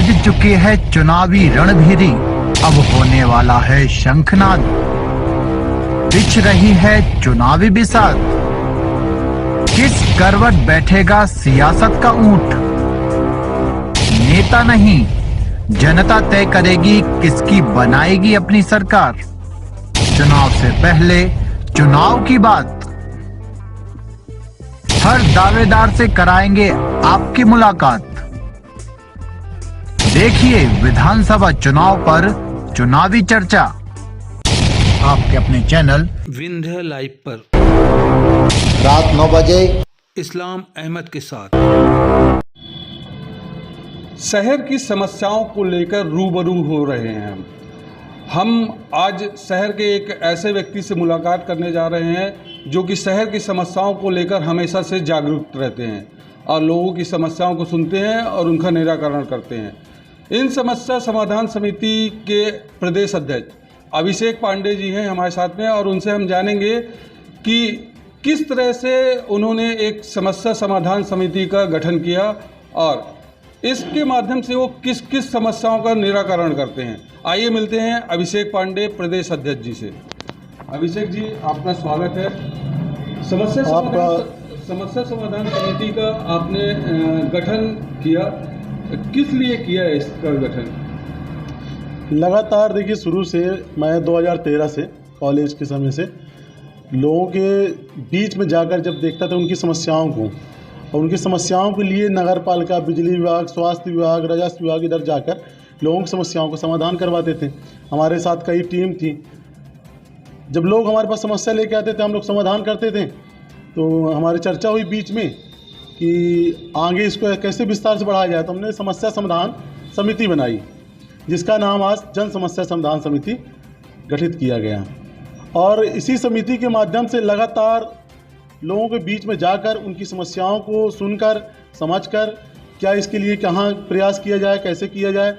बज चुके हैं चुनावी रणभेरी, अब होने वाला है शंखनाद। बिछ रही है चुनावी बिसात, किस करवट बैठेगा सियासत का ऊंट। नेता नहीं जनता तय करेगी किसकी बनाएगी अपनी सरकार। चुनाव से पहले चुनाव की बात, हर दावेदार से कराएंगे आपकी मुलाकात। देखिए विधानसभा चुनाव पर चुनावी चर्चा, आपके अपने चैनल विंध्य लाइव पर रात 9 बजे इस्लाम अहमद के साथ। शहर की समस्याओं को लेकर रूबरू हो रहे हैं हम आज शहर के एक ऐसे व्यक्ति से मुलाकात करने जा रहे हैं जो कि शहर की समस्याओं को लेकर हमेशा से जागरूक रहते हैं और लोगों की समस्याओं को सुनते हैं और उनका निराकरण करते हैं। इन समस्या समाधान समिति के प्रदेश अध्यक्ष अभिषेक पांडे जी हैं हमारे साथ में, और उनसे हम जानेंगे कि किस तरह से उन्होंने एक समस्या समाधान समिति का गठन किया और इसके माध्यम से वो किस किस समस्याओं का निराकरण करते हैं। आइए मिलते हैं अभिषेक पांडे प्रदेश अध्यक्ष जी से। अभिषेक जी, आपका स्वागत है। समस्या समाधान समिति का आपने गठन किया, किस लिए किया है इसका गठन? लगातार देखिए, शुरू से मैं 2013 से कॉलेज के समय से लोगों के बीच में जाकर जब देखता था उनकी समस्याओं को, और उनकी समस्याओं के लिए नगर पालिका, बिजली विभाग, स्वास्थ्य विभाग, राजस्व विभाग इधर जाकर लोगों की समस्याओं को समाधान करवाते थे। हमारे साथ कई टीम थी। जब लोग हमारे पास समस्या लेके आते थे, हम लोग समाधान करते थे। तो हमारी चर्चा हुई बीच में कि आगे इसको कैसे विस्तार से बढ़ाया जाए, तो हमने समस्या समाधान समिति बनाई, जिसका नाम आज जन समस्या समाधान समिति गठित किया गया। और इसी समिति के माध्यम से लगातार लोगों के बीच में जाकर उनकी समस्याओं को सुनकर, समझकर, क्या इसके लिए कहाँ प्रयास किया जाए, कैसे किया जाए,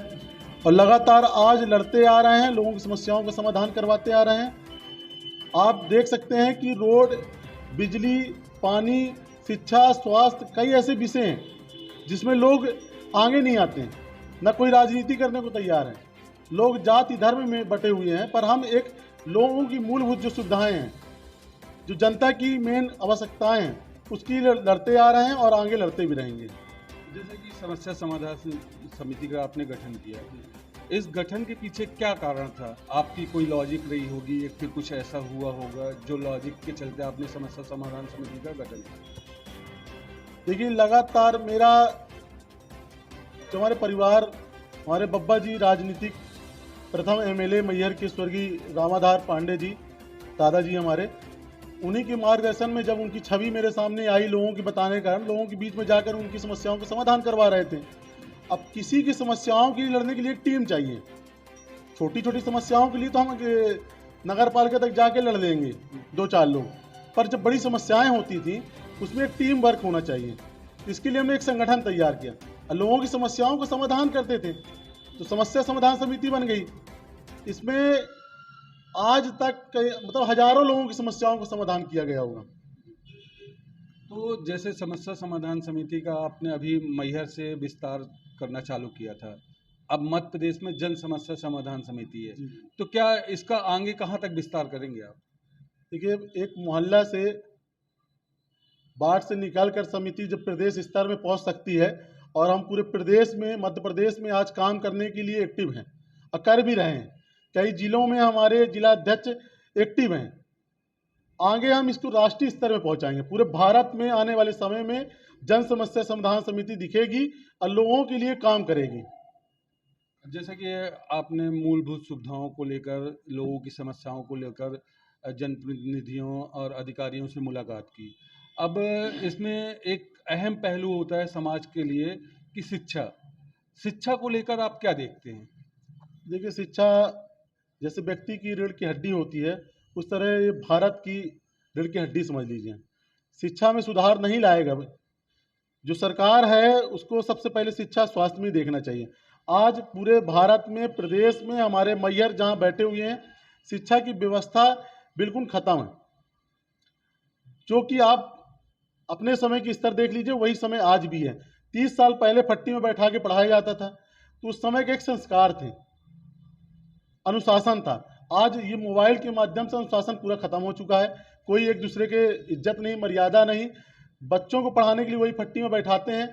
और लगातार आज लड़ते आ रहे हैं, लोगों की समस्याओं का समाधान करवाते आ रहे हैं। आप देख सकते हैं कि रोड, बिजली, पानी, शिक्षा, स्वास्थ्य, कई ऐसे विषय हैं जिसमें लोग आगे नहीं आते हैं, न कोई राजनीति करने को तैयार है। लोग जाति धर्म में बटे हुए हैं, पर हम एक लोगों की मूलभूत जो सुविधाएं हैं, जो जनता की मेन आवश्यकताएं हैं, उसकी लड़ते आ रहे हैं और आगे लड़ते भी रहेंगे। जैसे कि समस्या समाधान समिति का आपने गठन किया, इस गठन के पीछे क्या कारण था? आपकी कोई लॉजिक रही होगी या फिर कुछ ऐसा हुआ होगा जो लॉजिक के चलते आपने समस्या समाधान समिति का गठन किया? देखिए, लगातार मेरा जो हमारे परिवार, हमारे बब्बा जी राजनीतिक प्रथम एमएलए मैहर के स्वर्गीय रामाधार पांडे जी, दादाजी हमारे, उन्हीं के मार्गदर्शन में जब उनकी छवि मेरे सामने आई, लोगों के बताने के कारण लोगों के बीच में जाकर उनकी समस्याओं का समाधान करवा रहे थे। अब किसी की समस्याओं के लिए लड़ने के लिए एक टीम चाहिए। छोटी छोटी समस्याओं के लिए तो हम नगर पालिका तक जाके लड़ लेंगे 2-4 लोग, पर जब बड़ी समस्याएं होती थी उसमें एक टीम वर्क होना चाहिए। इसके लिए हमने एक संगठन तैयार किया और लोगों की समस्याओं का समाधान करते थे, तो समस्या समाधान समिति बन गई। इसमें आज तक मतलब हजारों लोगों की समस्याओं का समाधान किया गया होगा। तो जैसे समस्या समाधान समिति का आपने अभी मैहर से विस्तार करना चालू किया था, अब मध्य प्रदेश में जन समस्या समाधान समिति है, तो क्या इसका आगे कहाँ तक विस्तार करेंगे आप? देखिए, एक मोहल्ला से, वार्ड से निकालकर समिति जब प्रदेश स्तर में पहुंच सकती है, और हम पूरे प्रदेश में, मध्य प्रदेश में आज काम करने के लिए एक्टिव हैं और कर भी रहे हैं। कई जिलों में हमारे जिला अध्यक्ष एक्टिव हैं। आगे हम इसको राष्ट्रीय स्तर में पहुंचाएंगे। पूरे भारत में आने वाले समय में जन समस्या समाधान समिति दिखेगी और लोगों के लिए काम करेगी। जैसा कि आपने मूलभूत सुविधाओं को लेकर, लोगों की समस्याओं को लेकर जनप्रतिनिधियों और अधिकारियों से मुलाकात की, अब इसमें एक अहम पहलू होता है समाज के लिए कि शिक्षा को लेकर आप क्या देखते हैं? देखिए, शिक्षा जैसे व्यक्ति की रीढ़ की हड्डी होती है, उस तरह ये भारत की रीढ़ की हड्डी समझ लीजिए। शिक्षा में सुधार नहीं लाएगा जो सरकार है, उसको सबसे पहले शिक्षा स्वास्थ्य में देखना चाहिए। आज पूरे भारत में, प्रदेश में, हमारे मैहर जहाँ बैठे हुए हैं, शिक्षा की व्यवस्था बिल्कुल खत्म है। जो कि आप अपने समय की स्तर देख लीजिए, वही समय आज भी है। 30 साल पहले फट्टी में बैठा के पढ़ाया जाता था, तो उस समय के एक संस्कार थे, अनुशासन था। आज ये मोबाइल के माध्यम से अनुशासन पूरा खत्म हो चुका है। कोई एक दूसरे के इज्जत नहीं, मर्यादा नहीं। बच्चों को पढ़ाने के लिए वही फट्टी में बैठाते हैं।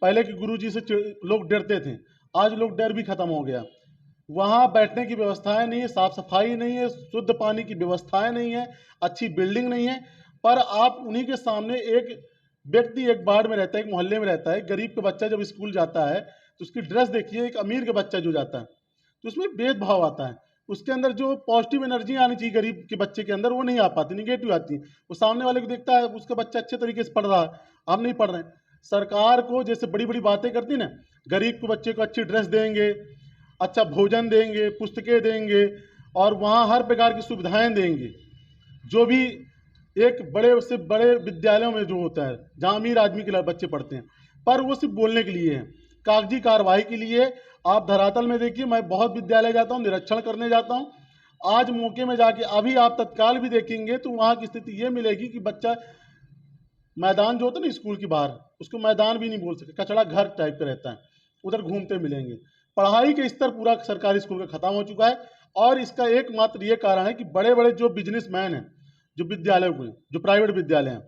पहले के गुरुजी से लोग डरते थे, आज लोग डर भी खत्म हो गया। वहाँ बैठने की व्यवस्थाएं नहीं है, साफ सफाई नहीं है, शुद्ध पानी की व्यवस्थाएं नहीं है, अच्छी बिल्डिंग नहीं है। पर आप उन्हीं के सामने एक व्यक्ति एक वार्ड में रहता है, एक मोहल्ले में रहता है, गरीब का बच्चा जब स्कूल जाता है तो उसकी ड्रेस देखिए, एक अमीर का बच्चा जो जाता है तो उसमें भेदभाव आता है। उसके अंदर जो पॉजिटिव एनर्जी आनी चाहिए गरीब के बच्चे के अंदर, वो नहीं आ पाती, निगेटिव आती है। वो सामने वाले को देखता है, उसका बच्चा अच्छे तरीके से पढ़ रहा है, आप नहीं पढ़ रहे हैं। सरकार को जैसे बड़ी बड़ी बातें करती ना, गरीब के बच्चे को अच्छी ड्रेस देंगे, अच्छा भोजन देंगे, पुस्तकें देंगे और वहाँ हर प्रकार की सुविधाएं देंगे, जो भी एक बड़े से बड़े विद्यालयों में जो होता है, जहाँ अमीर आदमी के बच्चे पढ़ते हैं। पर वो सिर्फ बोलने के लिए है, कागजी कार्रवाई के लिए। आप धरातल में देखिए, मैं बहुत विद्यालय जाता हूँ, निरीक्षण करने जाता हूँ। आज मौके में जाके अभी आप तत्काल भी देखेंगे तो वहाँ की स्थिति ये मिलेगी कि बच्चा मैदान जो होता है ना स्कूल के बाहर, उसको मैदान भी नहीं बोल सके, कचड़ा घर टाइप का रहता है, उधर घूमते मिलेंगे। पढ़ाई का स्तर पूरा सरकारी स्कूल का खत्म हो चुका है। और इसका एकमात्र ये कारण है कि बड़े बड़े जो बिजनेसमैन हैं, जो विद्यालयों को, जो प्राइवेट विद्यालय हैं,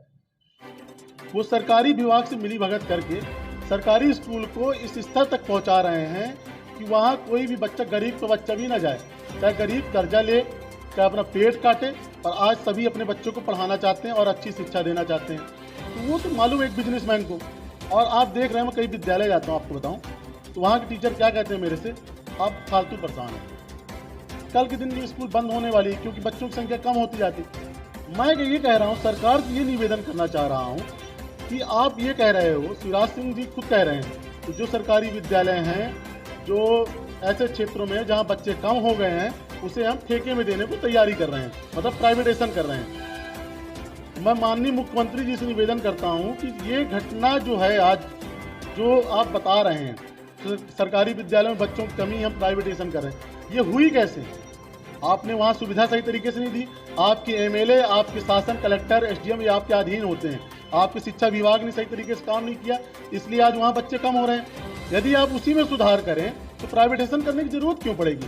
वो सरकारी विभाग से मिली भगत करके सरकारी स्कूल को इस स्तर तक पहुंचा रहे हैं कि वहाँ कोई भी बच्चा, गरीब का बच्चा भी ना जाए, चाहे गरीब कर्जा ले, चाहे अपना पेट काटे, और आज सभी अपने बच्चों को पढ़ाना चाहते हैं और अच्छी शिक्षा देना चाहते हैं। तो वो तो मालूम है एक बिजनेसमैन को। और आप देख रहे हैं, मैं कई विद्यालय जाता हूँ, आपको बताऊँ तो वहाँ के टीचर क्या कहते हैं मेरे से, आप फालतू परेशान हैं, कल के दिन ये स्कूल बंद होने वाली है क्योंकि बच्चों की संख्या कम होती जाती। मैं ये कह रहा हूँ, सरकार से ये निवेदन करना चाह रहा हूँ कि आप ये कह रहे हो, शिवराज सिंह जी खुद कह रहे हैं कि जो सरकारी विद्यालय हैं, जो ऐसे क्षेत्रों में जहाँ बच्चे कम हो गए हैं, उसे हम ठेके में देने को तैयारी कर रहे हैं, मतलब प्राइवेटाइजेशन कर रहे हैं। मैं माननीय मुख्यमंत्री जी से निवेदन करता हूँ कि ये घटना जो है आज, जो आप बता रहे हैं सरकारी विद्यालयों में बच्चों की कमी, हम प्राइवेटाइजेशन कर रहे हैं, ये हुई कैसे? आपने वहाँ सुविधा सही तरीके से नहीं दी। आपके एमएलए, आपके शासन, कलेक्टर, एसडीएम ये आपके अधीन होते हैं। आपके शिक्षा विभाग ने सही तरीके से काम नहीं किया, इसलिए आज वहाँ बच्चे कम हो रहे हैं। यदि आप उसी में सुधार करें तो प्राइवेटाइजेशन करने की जरूरत क्यों पड़ेगी?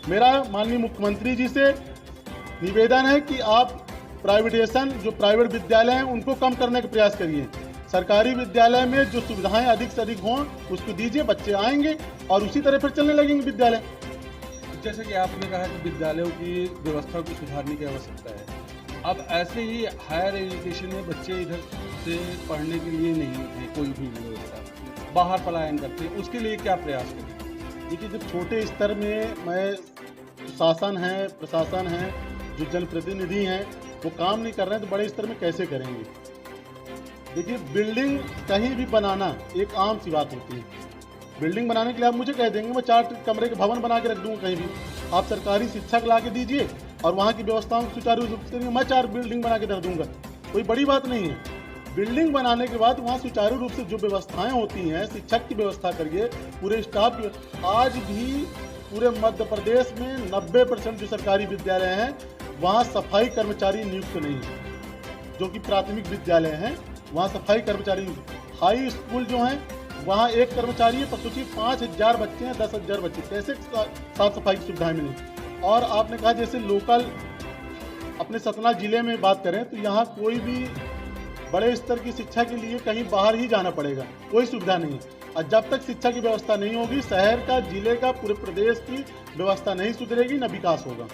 मेरा माननीय मुख्यमंत्री जी से निवेदन है कि आप प्राइवेटाइजेशन, जो प्राइवेट विद्यालय हैं, उनको कम करने का प्रयास करिए। सरकारी विद्यालय में जो सुविधाएं अधिक से अधिक हों उसको दीजिए, बच्चे आएंगे और उसी तरह फिर चलने लगेंगे विद्यालय। जैसे कि आपने कहा कि विद्यालयों की व्यवस्था को सुधारने की आवश्यकता है, अब ऐसे ही हायर एजुकेशन में बच्चे इधर से पढ़ने के लिए नहीं है कोई भी व्यवस्था, बाहर पलायन करते हैं, उसके लिए क्या प्रयास करें? देखिए, जब छोटे स्तर में मैं शासन है, प्रशासन है, जो जनप्रतिनिधि हैं, वो काम नहीं कर रहे हैं तो बड़े स्तर में कैसे करेंगे? देखिए, बिल्डिंग कहीं भी बनाना एक आम सी बात होती है। बिल्डिंग बनाने के लिए आप मुझे कह देंगे, मैं 4 कमरे के भवन बना के रख दूंगा कहीं भी। आप सरकारी शिक्षक ला के दीजिए और वहाँ की व्यवस्थाओं को सुचारू रूप से मैं 4 बिल्डिंग बना के रख दूंगा, कोई बड़ी बात नहीं है। बिल्डिंग बनाने के बाद वहाँ सुचारू रूप से जो व्यवस्थाएं होती हैं, शिक्षक की व्यवस्था करिए, पूरे स्टाफ की। आज भी पूरे मध्य प्रदेश में 90% जो सरकारी विद्यालय हैं वहाँ सफाई कर्मचारी नियुक्त नहीं है। जो कि प्राथमिक विद्यालय हैं वहाँ सफाई कर्मचारी, हाई स्कूल जो हैं वहाँ एक कर्मचारी है, पर सोचिए 5000 बच्चे हैं, 10,000 बच्चे, कैसे साफ सफाई की सुविधाएं मिलेंगी? और आपने कहा जैसे लोकल अपने सतना जिले में बात करें तो यहाँ कोई भी बड़े स्तर की शिक्षा के लिए कहीं बाहर ही जाना पड़ेगा, कोई सुविधा नहीं है। और जब तक शिक्षा की व्यवस्था नहीं होगी, शहर का, जिले का, पूरे प्रदेश की व्यवस्था नहीं सुधरेगी, न विकास होगा।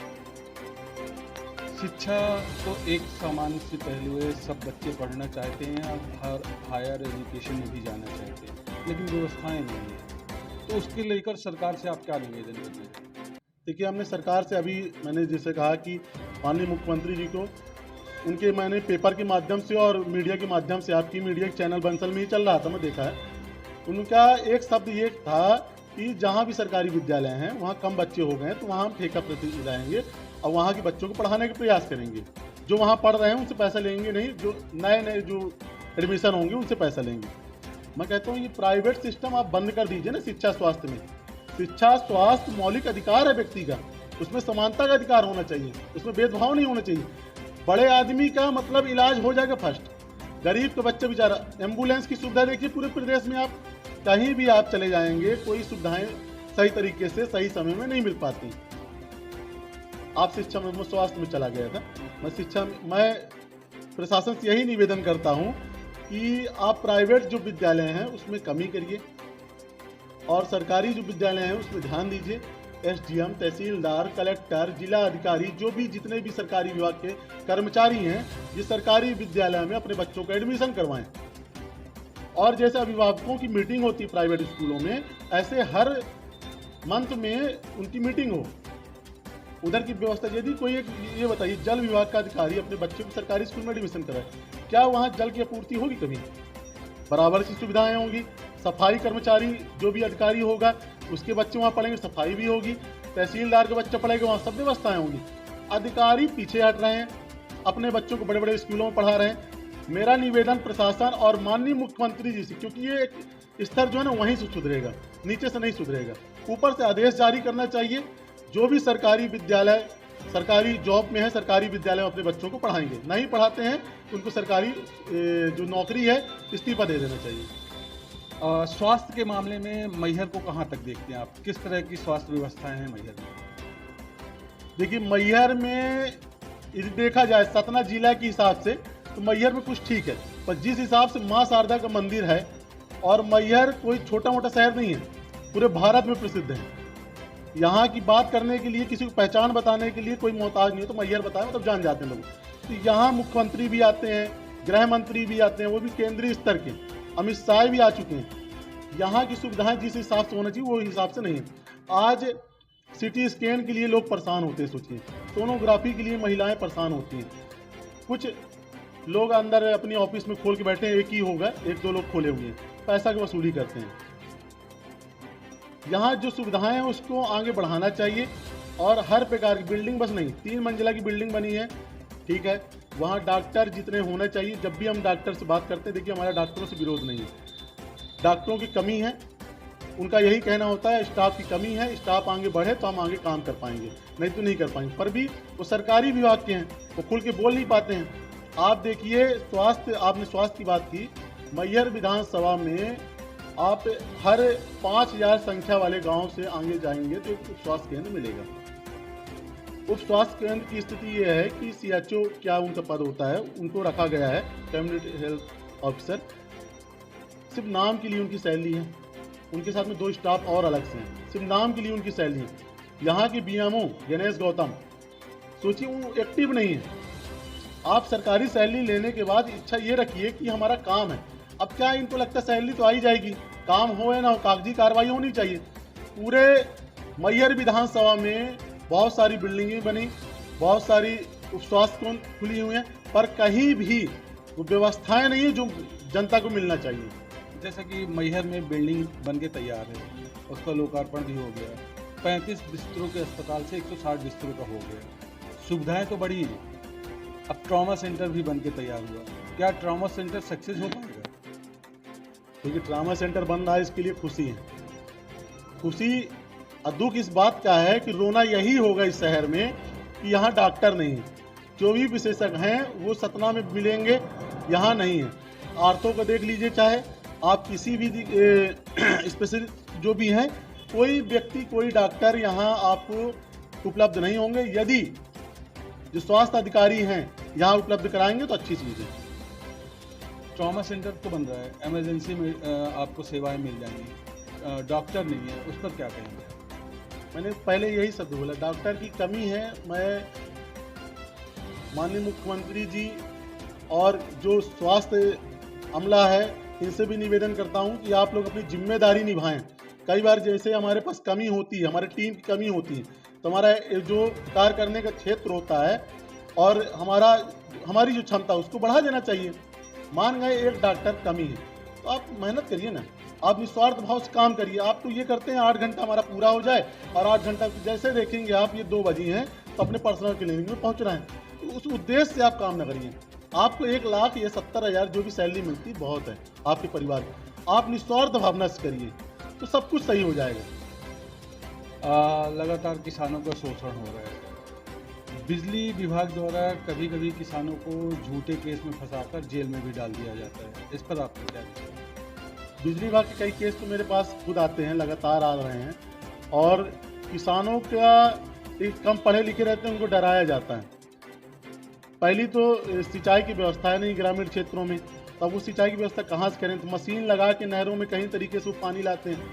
शिक्षा तो एक सामान्य से पहलू है, सब बच्चे पढ़ना चाहते हैं और हायर एजुकेशन में भी जाना चाहते हैं, लेकिन व्यवस्थाएं नहीं है, तो उसके लेकर सरकार से आप क्या निवेदन करते हैं? देखिए, हमने सरकार से अभी, मैंने जैसे कहा कि माननीय मुख्यमंत्री जी को, उनके मैंने पेपर के माध्यम से और मीडिया के माध्यम से, आपकी मीडिया के चैनल बंसल में ही चल रहा था, मैं देखा है, उनका एक शब्द ये था कि जहाँ भी सरकारी विद्यालय हैं वहाँ कम बच्चे हो गए हैं तो वहाँ हम ठेका प्रति लगाएंगे और वहाँ के बच्चों को पढ़ाने का प्रयास करेंगे। जो वहाँ पढ़ रहे हैं उनसे पैसा लेंगे नहीं, जो नए जो एडमिशन होंगे उनसे पैसा लेंगे। मैं कहता हूँ ये प्राइवेट सिस्टम आप बंद कर दीजिए ना। शिक्षा स्वास्थ्य में, शिक्षा स्वास्थ्य मौलिक अधिकार है व्यक्ति का, उसमें समानता का अधिकार होना चाहिए, उसमें भेदभाव नहीं होना चाहिए। बड़े आदमी का मतलब इलाज हो जाएगा फर्स्ट, गरीब का बच्चा बेचारा, एम्बुलेंस की सुविधा देखिए पूरे प्रदेश में, आप कहीं भी आप चले जाएंगे कोई सुविधाएं सही तरीके से सही समय में नहीं मिल पाती। आप शिक्षा में, मैं स्वास्थ्य में चला गया था, मैं प्रशासन से यही निवेदन करता हूं कि आप प्राइवेट जो विद्यालय हैं उसमें कमी करिए और सरकारी जो विद्यालय हैं उसमें ध्यान दीजिए। एसडीएम, तहसीलदार, कलेक्टर, जिला अधिकारी, जो भी जितने भी सरकारी विभाग के कर्मचारी हैं, ये सरकारी विद्यालय में अपने बच्चों का एडमिशन करवाएं। और जैसे अभिभावकों की मीटिंग होती है प्राइवेट स्कूलों में, ऐसे हर मंथ में उनकी मीटिंग हो। उधर की व्यवस्था, यदि कोई एक ये बताइए, जल विभाग का अधिकारी अपने बच्चों को सरकारी स्कूल में एडमिशन कराए, क्या वहाँ जल की आपूर्ति होगी? कभी बराबर की सुविधाएं होंगी। सफाई कर्मचारी जो भी अधिकारी होगा उसके बच्चे वहाँ पढ़ेंगे, सफाई भी होगी। तहसीलदार के बच्चे पढ़ेंगे, वहाँ सब व्यवस्थाएं होंगी। अधिकारी पीछे हट रहे हैं, अपने बच्चों को बड़े बड़े स्कूलों में पढ़ा रहे हैं। मेरा निवेदन प्रशासन और माननीय मुख्यमंत्री जी से, क्योंकि ये एक स्तर जो है ना वहीं से सुधरेगा, नीचे से नहीं सुधरेगा। ऊपर से आदेश जारी करना चाहिए, जो भी सरकारी विद्यालय सरकारी जॉब में है, सरकारी विद्यालय में अपने बच्चों को पढ़ाएंगे। नहीं पढ़ाते हैं उनको सरकारी जो नौकरी है इस्तीफा दे देना चाहिए। स्वास्थ्य के मामले में मैहर को कहाँ तक देखते हैं आप? किस तरह की स्वास्थ्य व्यवस्थाएं हैं मैहर में? देखिए, मैहर में यदि देखा जाए सतना जिला के हिसाब से तो मैहर में कुछ ठीक है, पर जिस हिसाब से माँ शारदा का मंदिर है, और मैहर कोई छोटा मोटा शहर नहीं है, पूरे भारत में प्रसिद्ध है। यहाँ की बात करने के लिए, किसी को पहचान बताने के लिए कोई मोहताज नहीं है, तो मैहर बताए मतलब जान जाते हैं लोग। तो यहाँ मुख्यमंत्री भी आते हैं, गृह मंत्री भी आते हैं, वो भी केंद्रीय स्तर के, अमित शाह भी आ चुके हैं। यहाँ की सुविधाएं जिस हिसाब से होना चाहिए वो हिसाब से नहीं है। आज सिटी स्कैन के लिए लोग परेशान होते हैं, सोचिए, सोनोग्राफी के लिए महिलाएं परेशान होती हैं। कुछ लोग अंदर अपनी ऑफिस में खोल के बैठे हैं, एक ही होगा, एक दो लोग खोले हुए हैं, पैसा की वसूली करते हैं। यहाँ जो सुविधाएं हैं उसको आगे बढ़ाना चाहिए, और हर प्रकार की बिल्डिंग, बस नहीं 3 मंजिला की बिल्डिंग बनी है, ठीक है, वहाँ डॉक्टर जितने होने चाहिए। जब भी हम डॉक्टर से बात करते हैं, देखिए हमारा डॉक्टरों से विरोध नहीं है, डॉक्टरों की कमी है, उनका यही कहना होता है स्टाफ की कमी है, स्टाफ आगे बढ़े तो हम आगे काम कर पाएंगे, नहीं तो नहीं कर पाएंगे। पर भी वो सरकारी विभाग के हैं, वो खुल के बोल नहीं पाते हैं। आप देखिए स्वास्थ्य, आपने स्वास्थ्य की बात की, मैहर विधानसभा में आप हर 5000 संख्या वाले गांव से आगे जाएंगे तो एक उप स्वास्थ्य केंद्र मिलेगा। उप स्वास्थ्य केंद्र की स्थिति ये है कि CHO क्या उनका पद होता है, उनको रखा गया है कम्युनिटी हेल्थ ऑफिसर, सिर्फ नाम के लिए उनकी सैलरी है, उनके साथ में 2 स्टाफ और अलग से हैं, सिर्फ नाम के लिए उनकी सैलरी है। यहाँ के BMO गणेश गौतम, सोचिए वो एक्टिव नहीं है। आप सरकारी सैलरी लेने के बाद इच्छा ये रखिए कि हमारा काम है। अब क्या इनको लगता है सैलरी तो आ ही जाएगी, काम हो या ना हो, कागजी कार्रवाई होनी चाहिए। पूरे मैहर विधानसभा में बहुत सारी बिल्डिंगें बनी, बहुत सारी उप स्वास्थ्य केंद्र खुली हुई हैं, पर कहीं भी वो व्यवस्थाएं नहीं है जो जनता को मिलना चाहिए। जैसा कि मैहर में बिल्डिंग बन के तैयार है, उसका लोकार्पण भी हो गया, 35 बिस्तरों के अस्पताल से 160 बिस्तरों का हो गया, सुविधाएं तो बढ़ी हैं। अब ट्रॉमा सेंटर भी बन के तैयार हुआ, क्या ट्रॉमा सेंटर सक्सेस हो पाएगा? क्योंकि ट्रॉमा सेंटर बन रहा है, इसके लिए खुशी है। खुशी और दुख इस बात का है कि रोना यही होगा इस शहर में कि यहाँ डॉक्टर नहीं है। जो भी विशेषज्ञ हैं वो सतना में मिलेंगे, यहाँ नहीं है। आर्थो को देख लीजिए, चाहे आप किसी भी स्पेशलिस्ट जो भी हैं, कोई व्यक्ति, कोई डॉक्टर यहाँ आपको उपलब्ध नहीं होंगे। यदि जो स्वास्थ्य अधिकारी हैं यहाँ उपलब्ध कराएंगे तो अच्छी चीज़ है। ट्रॉमा सेंटर तो बन रहा है, इमरजेंसी में आपको सेवाएं मिल जाएंगी, डॉक्टर नहीं है, उस पर क्या कहेंगे? मैंने पहले यही शब्द बोला, डॉक्टर की कमी है। मैं माननीय मुख्यमंत्री जी और जो स्वास्थ्य अमला है इनसे भी निवेदन करता हूं कि आप लोग अपनी जिम्मेदारी निभाएं। कई बार जैसे हमारे पास कमी होती है, हमारे टीम की कमी होती है, तो हमारा जो कार्य करने का क्षेत्र होता है और हमारी जो क्षमता उसको बढ़ा देना चाहिए। मान गए एक डॉक्टर कमी है तो आप मेहनत करिए ना, आप निस्वार्थ भाव से काम करिए। आप तो ये करते हैं 8 घंटा हमारा पूरा हो जाए, और 8 घंटा जैसे देखेंगे आप ये 2 बजे हैं तो अपने पर्सनल क्लिनिक में पहुंच रहे हैं, तो उस उद्देश्य से आप काम न करिए। आपको 1 लाख या 70,000 जो भी सैलरी मिलती बहुत है आपके परिवार को, आप निस्वार्थ भावना से करिए तो सब कुछ सही हो जाएगा। लगातार किसानों का शोषण हो रहा है, बिजली विभाग द्वारा कभी कभी किसानों को झूठे केस में फंसाकर जेल में भी डाल दिया जाता है, इस पर आपको क्या विचार है? बिजली विभाग के कई केस तो मेरे पास खुद आते हैं, लगातार आ रहे हैं, और किसानों का एक कम पढ़े लिखे रहते हैं, उनको डराया जाता है। पहली तो सिंचाई की व्यवस्था है नहीं ग्रामीण क्षेत्रों में, तब वो सिंचाई की व्यवस्था कहाँ से करें? तो मशीन लगा के नहरों में कहीं तरीके से वो पानी लाते हैं,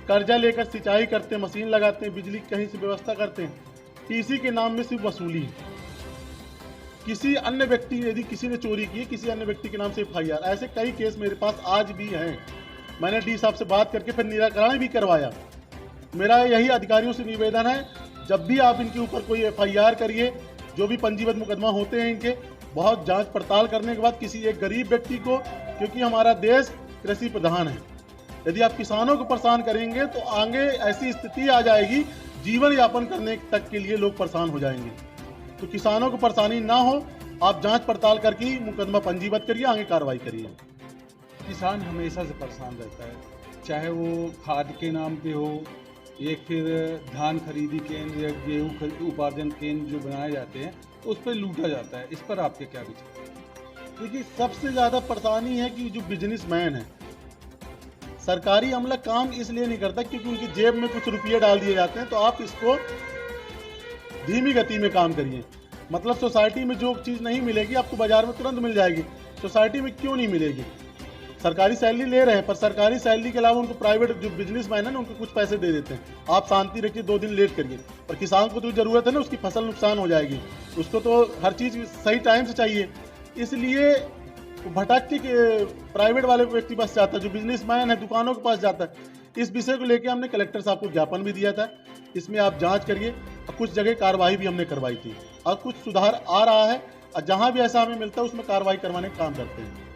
कर्जा लेकर सिंचाई करते हैं, मशीन लगाते हैं, बिजली कहीं से व्यवस्था करते हैं। इसी के नाम में सिर्फ वसूली है। किसी अन्य व्यक्ति, यदि किसी ने चोरी की, किसी अन्य व्यक्ति के नाम से FIR, ऐसे कई केस मेरे पास आज भी हैं। मैंने डी साहब से बात करके फिर निराकरण भी करवाया। मेरा यही अधिकारियों से निवेदन है, जब भी आप इनके ऊपर कोई FIR करिए, जो भी पंजीबद्ध मुकदमा होते हैं इनके, बहुत जांच पड़ताल करने के बाद किसी एक गरीब व्यक्ति को, क्योंकि हमारा देश कृषि प्रधान है, यदि आप किसानों को परेशान करेंगे तो आगे ऐसी स्थिति आ जाएगी, जीवन यापन करने तक के लिए लोग परेशान हो जाएंगे। तो किसानों को परेशानी ना हो, आप जांच पड़ताल करके मुकदमा पंजीबद्ध करिए, आगे कार्रवाई करिए। किसान हमेशा से परेशान रहता है, चाहे वो खाद के नाम पे हो या फिर धान खरीदी केंद्र या गेहूँ उपार्जन केंद्र जो बनाए जाते हैं, तो उस पर लूटा जाता है। इस पर आपके क्या विचार? देखिए, सबसे ज़्यादा परेशानी है कि जो बिजनेसमैन है, सरकारी अमला काम इसलिए नहीं करता क्योंकि उनकी जेब में कुछ रुपये डाल दिए जाते हैं। तो आप इसको धीमी गति में काम करिए। मतलब सोसाइटी में जो चीज़ नहीं मिलेगी आपको बाजार में तुरंत मिल जाएगी, सोसाइटी में क्यों नहीं मिलेगी? सरकारी सैलरी ले रहे हैं, पर सरकारी सैलरी के अलावा उनको प्राइवेट जो बिजनेसमैन है ना, उनको कुछ पैसे दे देते हैं। आप शांति रखिए, 2 दिन लेट करिए। पर किसान को तो ज़रूरत है ना, उसकी फसल नुकसान हो जाएगी, उसको तो हर चीज़ सही टाइम से चाहिए। इसलिए भटक के प्राइवेट वाले व्यक्ति पास जाता है, जो बिजनेसमैन है दुकानों के पास जाता है। इस विषय को लेकर हमने कलेक्टर साहब को ज्ञापन भी दिया था, इसमें आप जांच करिए। और कुछ जगह कार्रवाई भी हमने करवाई थी और कुछ सुधार आ रहा है, और जहां भी ऐसा हमें मिलता है उसमें कार्रवाई करवाने का काम करते हैं।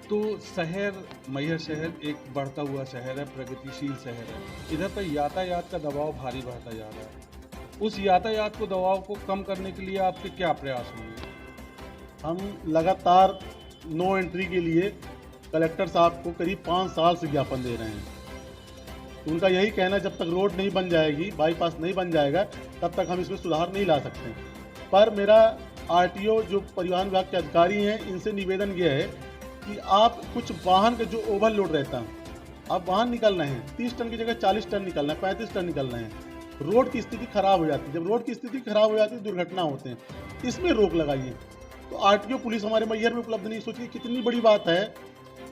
तो शहर, मैहर शहर एक बढ़ता हुआ शहर है, प्रगतिशील शहर है। इधर पर यातायात का दबाव भारी बढ़ता जा रहा है। उस यातायात को दबाव को कम करने के लिए आपके क्या प्रयास होंगे? हम लगातार नो एंट्री के लिए कलेक्टर साहब को करीब 5 साल से ज्ञापन दे रहे हैं। तो उनका यही कहना है, जब तक रोड नहीं बन जाएगी, बाईपास नहीं बन जाएगा, तब तक हम इसमें सुधार नहीं ला सकते। पर मेरा RTO जो परिवहन विभाग के अधिकारी हैं, इनसे निवेदन यह है कि आप कुछ वाहन का जो ओवरलोड रहता है, आप वाहन निकल रहे हैं 30 टन की जगह 40 टन निकलना है, 35 टन निकल रहे हैं, रोड की स्थिति खराब हो जाती है। जब रोड की स्थिति खराब हो जाती है, दुर्घटना होते हैं, इसमें रोक लगाइए। तो RTO पुलिस हमारे मैहर में उपलब्ध नहीं। सोचिए कितनी बड़ी बात है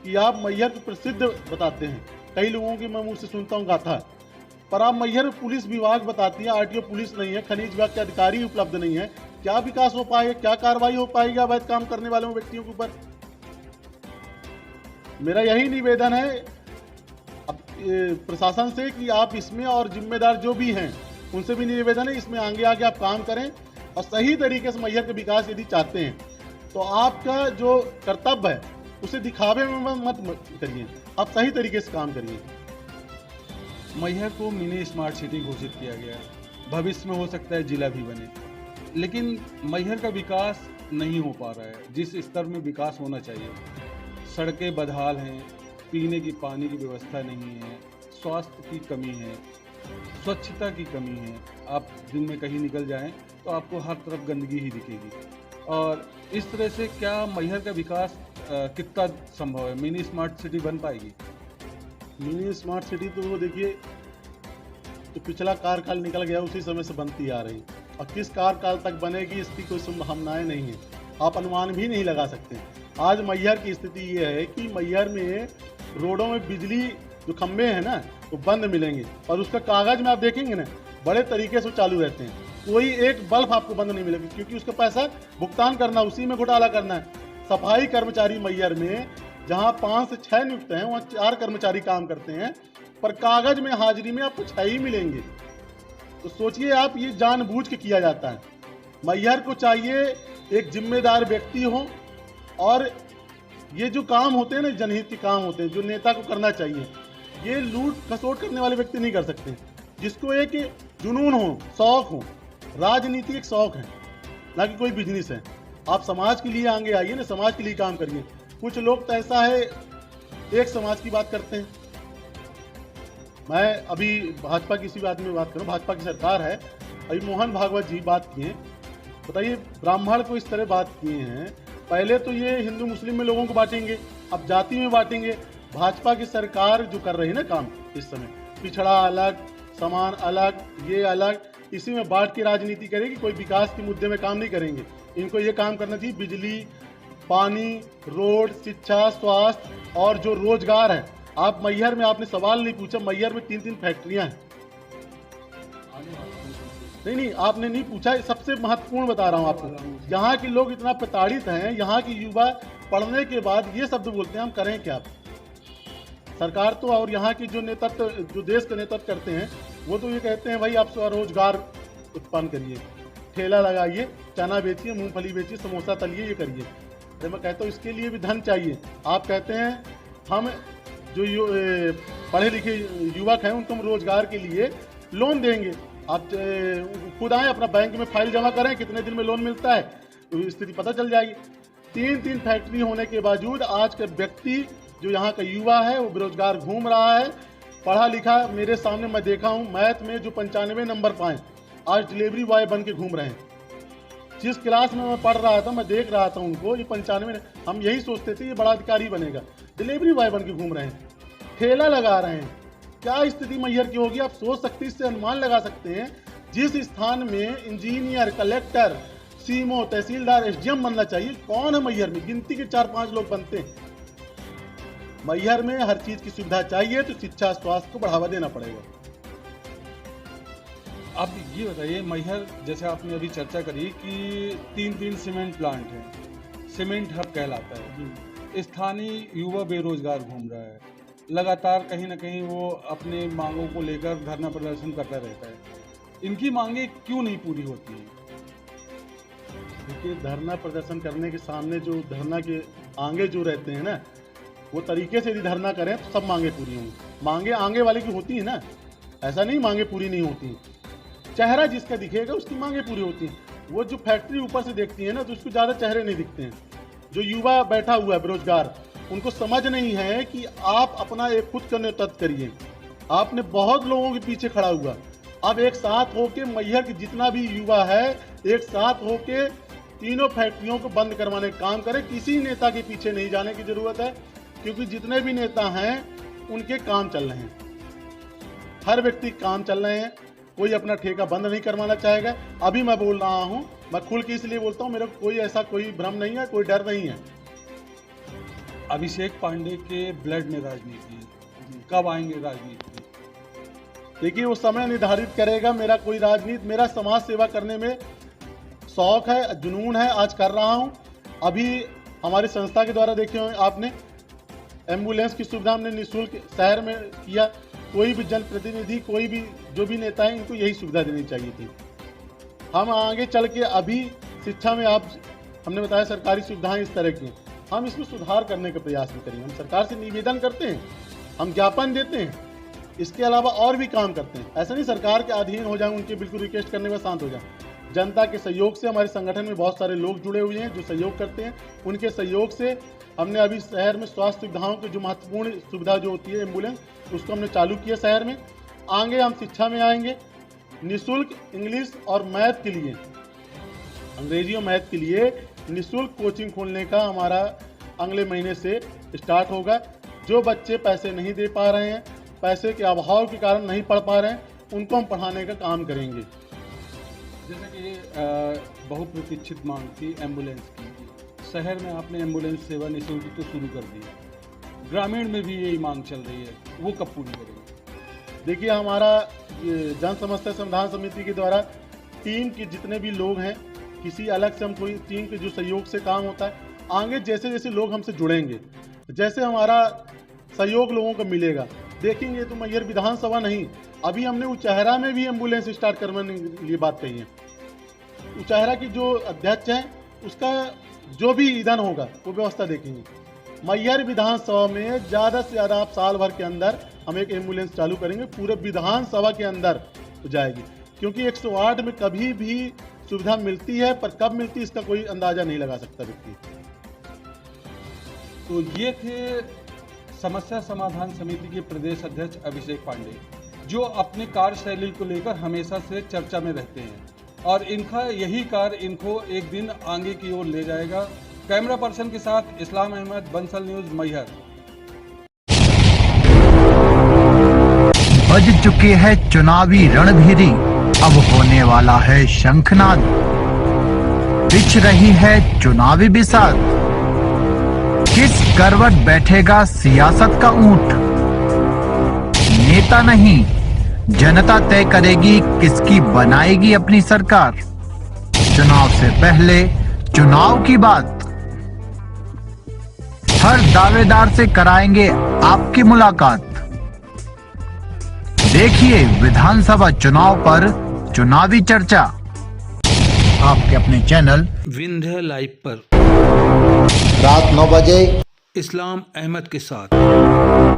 कि आप मैहर को प्रसिद्ध बताते हैं, कई लोगों के मैं मुँह से सुनता हूँ गाथा, पर आप मैहर पुलिस विभाग बताती है, RTO पुलिस नहीं है, खनिज विभाग के अधिकारी उपलब्ध नहीं है। क्या विकास हो पाएगा, क्या कार्रवाई हो पाएगी अवैध काम करने वाले व्यक्तियों के ऊपर? मेरा यही निवेदन है अब प्रशासन से कि आप इसमें, और जिम्मेदार जो भी हैं उनसे भी निवेदन है, इसमें आगे आके आप काम करें। और सही तरीके से मैहर का विकास यदि चाहते हैं तो आपका जो कर्तव्य है उसे दिखावे में मत करिए, आप सही तरीके से काम करिए। मैहर को मिनी स्मार्ट सिटी घोषित किया गया है, भविष्य में हो सकता है जिला भी बने, लेकिन मैहर का विकास नहीं हो पा रहा है जिस स्तर में विकास होना चाहिए। सड़कें बदहाल हैं, पीने की पानी की व्यवस्था नहीं है, स्वास्थ्य की कमी है, स्वच्छता की कमी है। आप दिन में कहीं निकल जाएं तो आपको हर तरफ गंदगी ही दिखेगी। और इस तरह से क्या मैहर का विकास कितना संभव है? मिनी स्मार्ट सिटी बन पाएगी? मिनी स्मार्ट सिटी तो वो देखिए, जो पिछला कार्यकाल निकल गया उसी समय से बनती आ रही, और किस कार्यकाल तक बनेगी इसकी कोई संभावनाएं नहीं है, आप अनुमान भी नहीं लगा सकते। आज मैहर की स्थिति ये है कि मैहर में रोडों में बिजली जो खंभे हैं ना वो बंद मिलेंगे, और उसका कागज में आप देखेंगे ना बड़े तरीके से चालू रहते हैं, कोई एक बल्ब आपको बंद नहीं मिलेगा, क्योंकि उसका पैसा भुगतान करना, उसी में घोटाला करना है। सफाई कर्मचारी मैहर में जहां 5 से 6 नियुक्त हैं, वहां 4 कर्मचारी काम करते हैं, पर कागज में हाजिरी में आपको 6 ही मिलेंगे। तो सोचिए आप, ये जानबूझ के किया जाता है। मैहर को चाहिए एक जिम्मेदार व्यक्ति हो, और ये जो काम होते हैं ना, जनहित के काम होते हैं, जो नेता को करना चाहिए, ये लूट खसोट करने वाले व्यक्ति नहीं कर सकते। जिसको एक जुनून हो, शौक हो, राजनीति एक शौक है, ना कि कोई बिजनेस है। आप समाज के लिए आगे आइए ना, समाज के लिए काम करिए। कुछ लोग तो ऐसा है, एक समाज की बात करते हैं। मैं अभी भाजपा की इसी बात में बात करूं, भाजपा की सरकार है, अभी मोहन भागवत जी बात किए, बताइए ब्राह्मण को इस तरह बात किए हैं। पहले तो ये हिंदू मुस्लिम में लोगों को बांटेंगे, अब जाति में बांटेंगे। भाजपा की सरकार जो कर रही है ना काम इस समय, पिछड़ा अलग, सामान अलग, ये अलग, इसी में बांट के राजनीति करेगी, कोई विकास के मुद्दे में काम नहीं करेंगे। इनको ये काम करना चाहिए, बिजली, पानी, रोड, शिक्षा, स्वास्थ्य और जो रोजगार है। आप मैहर में, आपने सवाल नहीं पूछा, मैहर में 3-3 फैक्ट्रियां हैं। नहीं, आपने नहीं पूछा, सबसे महत्वपूर्ण बता रहा हूं आपको। यहाँ के लोग इतना प्रताड़ित हैं, यहाँ के युवा पढ़ने के बाद ये शब्द बोलते हैं, हम करें क्या? सरकार तो और यहाँ की जो नेतृत्व, जो देश का नेतृत्व करते हैं, वो तो ये कहते हैं भाई आप स्वरोजगार उत्पन्न करिए, ठेला लगाइए, चना बेचिए, मूंगफली बेचिए, समोसा तलिए, ये करिए। तो मैं कहता हूँ इसके लिए भी धन चाहिए। आप कहते हैं हम जो पढ़े लिखे युवक हैं उनको हम रोजगार के लिए लोन देंगे। आप खुद आए, अपना बैंक में फाइल जमा करें, कितने दिन में लोन मिलता है, तो स्थिति पता चल जाएगी। 3-3 फैक्ट्री होने के बावजूद आज का व्यक्ति जो यहाँ का युवा है वो बेरोजगार घूम रहा है। पढ़ा लिखा, मेरे सामने मैं देखा हूँ, मैथ में जो 95 नंबर पाए, आज डिलीवरी बॉय बन के घूम रहे हैं। जिस क्लास में मैं पढ़ रहा था, मैं देख रहा था उनको, ये 95, हम यही सोचते थे ये बड़ा अधिकारी बनेगा, डिलीवरी बॉय बन के घूम रहे हैं, ठेला लगा रहे हैं। क्या स्थिति मैहर की होगी आप सोच सकते, इससे अनुमान लगा सकते हैं। जिस स्थान में इंजीनियर, कलेक्टर, सीएमओ, तहसीलदार, एसडीएम बनना चाहिए, कौन है मैहर में? गिनती के 4-5 लोग बनते हैं। मैहर में हर चीज की सुविधा चाहिए, तो शिक्षा, स्वास्थ्य को बढ़ावा देना पड़ेगा। आप ये बताइए, मैहर जैसे आपने अभी चर्चा करी कि 3-3 सीमेंट प्लांट है, सीमेंट हब कहलाता है, स्थानीय युवा बेरोजगार घूम रहा है, लगातार कहीं ना कहीं वो अपने मांगों को लेकर धरना प्रदर्शन करता रहता है। इनकी मांगे क्यों नहीं पूरी होती हैं? देखिए, धरना प्रदर्शन करने के सामने जो धरना के आगे जो रहते हैं ना, वो तरीके से यदि धरना करें तो सब मांगे पूरी होंगी। मांगे आगे वाले की होती है ना, ऐसा नहीं मांगे पूरी नहीं होती। चेहरा जिसका दिखेगा उसकी मांगे पूरी होती हैं। वो जो फैक्ट्री ऊपर से देखती है ना, तो उसको ज़्यादा चेहरे नहीं दिखते हैं। जो युवा बैठा हुआ है बेरोजगार, उनको समझ नहीं है कि आप अपना एक खुद का नेतृत्व करिए। आपने बहुत लोगों के पीछे खड़ा हुआ, अब एक साथ होके मैहर के जितना भी युवा है, एक साथ होके तीनों फैक्ट्रियों को बंद करवाने का काम करें। किसी नेता के पीछे नहीं जाने की जरूरत है, क्योंकि जितने भी नेता हैं उनके काम चल रहे हैं, हर व्यक्ति काम चल रहे हैं। कोई अपना ठेका बंद नहीं करवाना चाहेगा। अभी मैं बोल रहा हूं, मैं खुल के इसलिए बोलता हूं, मेरे को कोई ऐसा कोई भ्रम नहीं है, कोई डर नहीं है। अभिषेक पांडे के ब्लड में राजनीति, कब आएंगे राजनीति? देखिए, वो समय निर्धारित करेगा। मेरा कोई राजनीति, मेरा समाज सेवा करने में शौक है, जुनून है, आज कर रहा हूं। अभी हमारी संस्था के द्वारा देखे होंगे आपने, एम्बुलेंस की सुविधा हमने निःशुल्क शहर में किया। कोई भी जनप्रतिनिधि, कोई भी जो भी नेता है, इनको यही सुविधा देनी चाहिए थी। हम आगे चल के अभी शिक्षा में हमने बताया सरकारी सुविधाएं इस तरह की, हम इसमें सुधार करने का प्रयास भी करेंगे। हम सरकार से निवेदन करते हैं, हम ज्ञापन देते हैं, इसके अलावा और भी काम करते हैं। ऐसा नहीं सरकार के अधीन हो जाए, उनके बिल्कुल रिक्वेस्ट करने में शांत हो जाए। जनता के सहयोग से, हमारे संगठन में बहुत सारे लोग जुड़े हुए हैं जो सहयोग करते हैं, उनके सहयोग से हमने अभी शहर में स्वास्थ्य सुविधाओं की जो महत्वपूर्ण सुविधा जो होती है एम्बुलेंस, उसको हमने चालू किया शहर में। आगे हम शिक्षा में आएंगे, निःशुल्क इंग्लिश और मैथ के लिए, अंग्रेजी और मैथ के लिए निःशुल्क कोचिंग खोलने का हमारा अगले महीने से स्टार्ट होगा। जो बच्चे पैसे नहीं दे पा रहे हैं, पैसे के अभाव के कारण नहीं पढ़ पा रहे हैं, उनको हम पढ़ाने का काम करेंगे। जैसे कि बहुप्रतीक्षित मांग थी एम्बुलेंस की, शहर में आपने एम्बुलेंस सेवा निःशुल्क तो शुरू कर दी, ग्रामीण में भी यही मांग चल रही है, वो कब पूरी करेंगे? देखिए, हमारा जन समस्या समाधान समिति के द्वारा टीम के जितने भी लोग हैं, किसी अलग से हम कोई टीम के जो सहयोग से काम होता है, आगे जैसे जैसे लोग हमसे जुड़ेंगे, जैसे हमारा सहयोग लोगों को मिलेगा, देखेंगे। तो मैहर विधानसभा नहीं, अभी हमने उचहरा में भी एम्बुलेंस स्टार्ट करवाने के लिए बात कही है। उचहरा की जो अध्यक्ष है, उसका जो भी ईंधन होगा वो व्यवस्था देखेंगे। मैहर विधानसभा में ज़्यादा से ज़्यादा आप साल भर के अंदर हम एक एम्बुलेंस चालू करेंगे, पूरे विधानसभा के अंदर जाएगी। क्योंकि 108 में कभी भी सुविधा मिलती है, पर कब मिलती है इसका कोई अंदाजा नहीं लगा सकता व्यक्ति। तो ये थे समस्या समाधान समिति के प्रदेश अध्यक्ष अभिषेक पांडे, जो अपने कार्यशैली को लेकर हमेशा से चर्चा में रहते हैं, और इनका यही कार्य इनको एक दिन आगे की ओर ले जाएगा। कैमरा पर्सन के साथ इस्लाम अहमद, बंसल न्यूज़, मैहर। बज चुकी है चुनावी रणभेरी, अब होने वाला है शंखनाद। बिछ रही है चुनावी बिसात, किस करवट बैठेगा सियासत का ऊंट। नेता नहीं जनता तय करेगी किसकी बनाएगी अपनी सरकार। चुनाव से पहले चुनाव की बात, हर दावेदार से कराएंगे आपकी मुलाकात। देखिए विधानसभा चुनाव पर चुनावी चर्चा आपके अपने चैनल विंध्य लाइव पर रात 9 बजे इस्लाम अहमद के साथ।